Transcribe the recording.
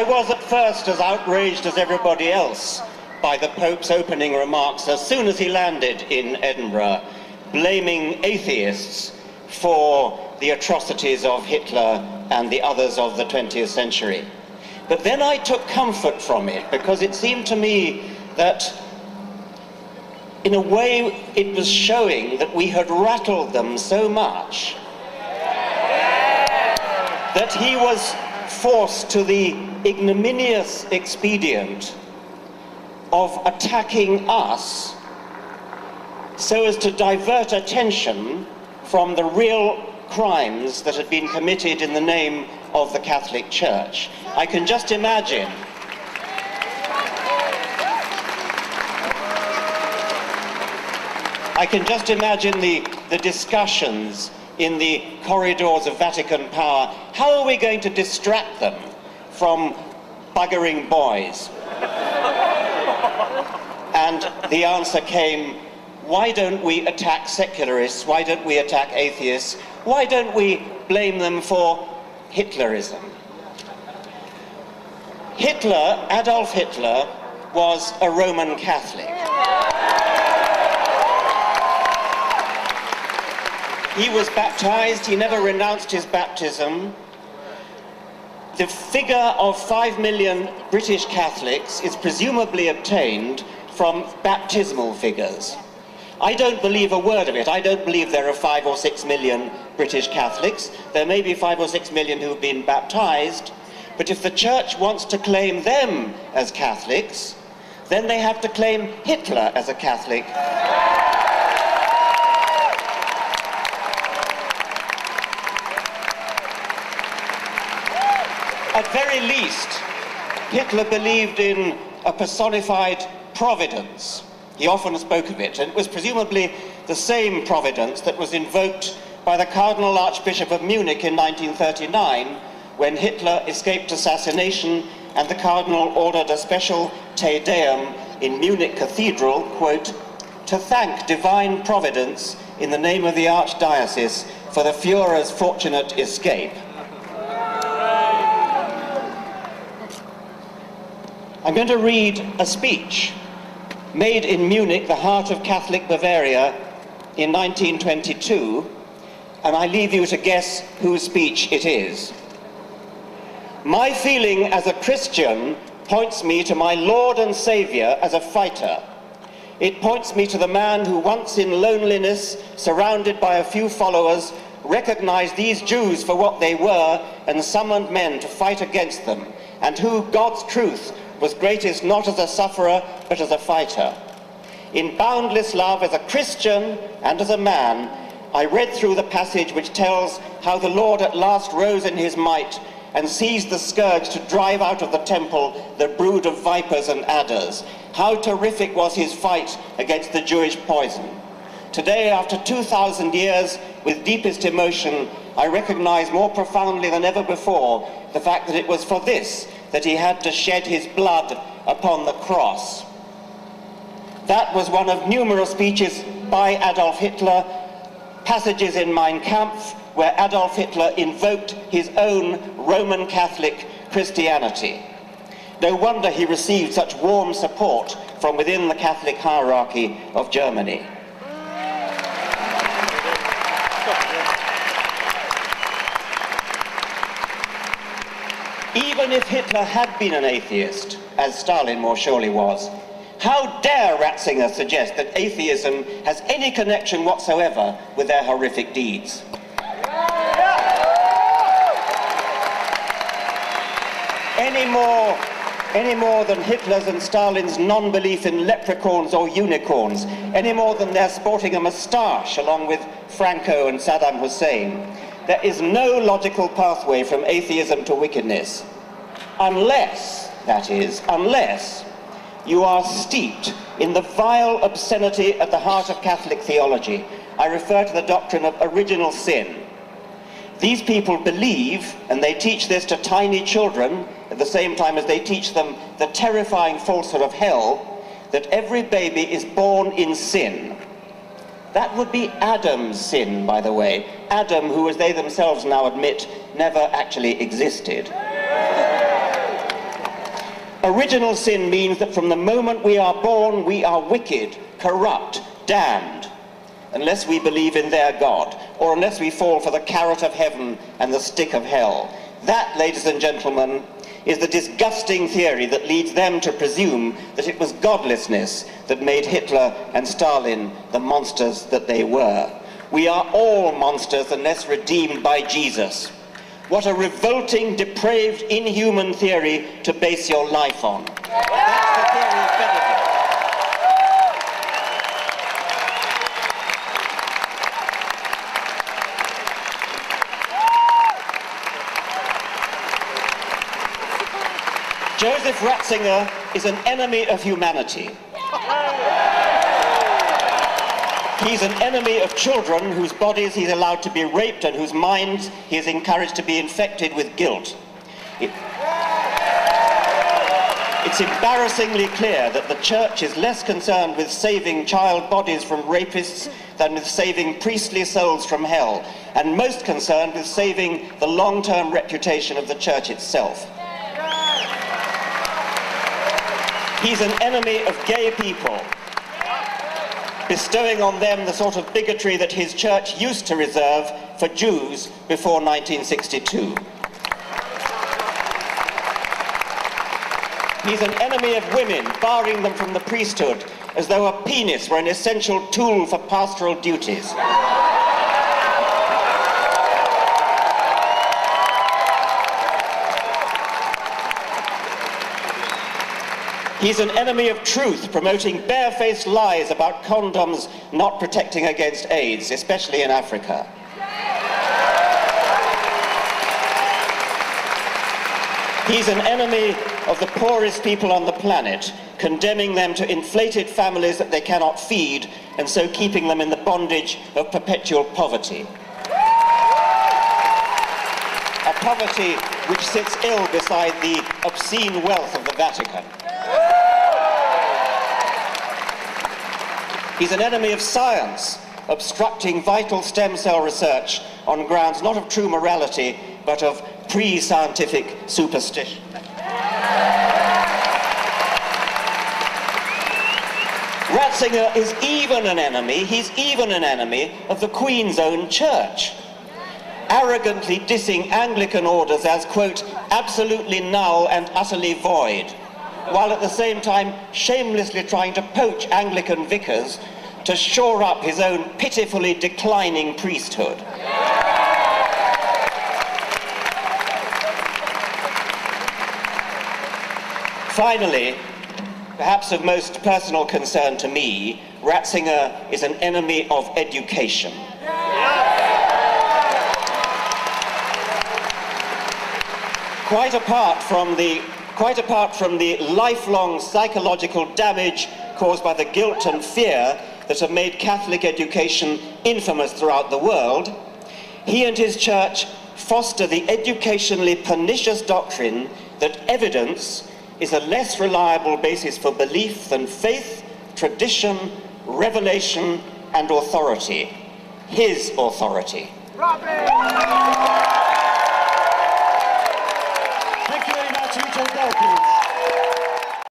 I was at first as outraged as everybody else by the Pope's opening remarks as soon as he landed in Edinburgh, blaming atheists for the atrocities of Hitler and the others of the 20th century. But then I took comfort from it, because it seemed to me that in a way it was showing that we had rattled them so much that he was forced to the ignominious expedient of attacking us so as to divert attention from the real crimes that had been committed in the name of the Catholic Church. I can just imagine the discussions in the corridors of Vatican power. How are we going to distract them from buggering boys? And the answer came, why don't we attack secularists? Why don't we attack atheists? Why don't we blame them for Hitlerism? Hitler, Adolf Hitler, was a Roman Catholic. He was baptized, he never renounced his baptism. The figure of 5 million British Catholics is presumably obtained from baptismal figures. I don't believe a word of it. I don't believe there are 5 or 6 million British Catholics. There may be 5 or 6 million who have been baptized, but if the Church wants to claim them as Catholics, then they have to claim Hitler as a Catholic. At very least, Hitler believed in a personified providence. He often spoke of it, and it was presumably the same providence that was invoked by the Cardinal Archbishop of Munich in 1939, when Hitler escaped assassination and the Cardinal ordered a special Te Deum in Munich Cathedral, quote, to thank divine providence in the name of the Archdiocese for the Führer's fortunate escape. I'm going to read a speech made in Munich, the heart of Catholic Bavaria, in 1922, and I leave you to guess whose speech it is. My feeling as a Christian points me to my Lord and Saviour as a fighter. It points me to the man who once in loneliness, surrounded by a few followers, recognized these Jews for what they were and summoned men to fight against them, and who, God's truth, was greatest not as a sufferer, but as a fighter. In boundless love as a Christian and as a man, I read through the passage which tells how the Lord at last rose in his might and seized the scourge to drive out of the temple the brood of vipers and adders. How terrific was his fight against the Jewish poison. Today, after 2,000 years, with deepest emotion, I recognize more profoundly than ever before the fact that it was for this that he had to shed his blood upon the cross. That was one of numerous speeches by Adolf Hitler, passages in Mein Kampf, where Adolf Hitler invoked his own Roman Catholic Christianity. No wonder he received such warm support from within the Catholic hierarchy of Germany. Even if Hitler had been an atheist, as Stalin more surely was, how dare Ratzinger suggest that atheism has any connection whatsoever with their horrific deeds? Any more than Hitler's and Stalin's non-belief in leprechauns or unicorns, any more than their sporting a moustache along with Franco and Saddam Hussein. There is no logical pathway from atheism to wickedness, unless, that is, unless you are steeped in the vile obscenity at the heart of Catholic theology. I refer to the doctrine of original sin. These people believe, and they teach this to tiny children, at the same time as they teach them the terrifying falsehood of hell, that every baby is born in sin. That would be Adam's sin, by the way. Adam, who, as they themselves now admit, never actually existed. Original sin means that from the moment we are born, we are wicked, corrupt, damned, unless we believe in their God, or unless we fall for the carrot of heaven and the stick of hell. That, ladies and gentlemen, is the disgusting theory that leads them to presume that it was godlessness that made Hitler and Stalin the monsters that they were. We are all monsters unless redeemed by Jesus. What a revolting, depraved, inhuman theory to base your life on. That's the theory of benefit. Joseph Ratzinger is an enemy of humanity. He's an enemy of children whose bodies he's allowed to be raped and whose minds he is encouraged to be infected with guilt. It's embarrassingly clear that the Church is less concerned with saving child bodies from rapists than with saving priestly souls from hell, and most concerned with saving the long-term reputation of the Church itself. He's an enemy of gay people, bestowing on them the sort of bigotry that his Church used to reserve for Jews before 1962. He's an enemy of women, barring them from the priesthood, as though a penis were an essential tool for pastoral duties. He's an enemy of truth, promoting barefaced lies about condoms not protecting against AIDS, especially in Africa. He's an enemy of the poorest people on the planet, condemning them to inflated families that they cannot feed, and so keeping them in the bondage of perpetual poverty. A poverty which sits ill beside the obscene wealth of the Vatican. He's an enemy of science, obstructing vital stem cell research on grounds not of true morality, but of pre-scientific superstition. Ratzinger is even an enemy, he's even an enemy of the Queen's own Church, arrogantly dissing Anglican orders as, quote, absolutely null and utterly void, while at the same time shamelessly trying to poach Anglican vicars to shore up his own pitifully declining priesthood. Finally, perhaps of most personal concern to me, Ratzinger is an enemy of education. Quite apart from the lifelong psychological damage caused by the guilt and fear that have made Catholic education infamous throughout the world, he and his Church foster the educationally pernicious doctrine that evidence is a less reliable basis for belief than faith, tradition, revelation, and authority. His authority.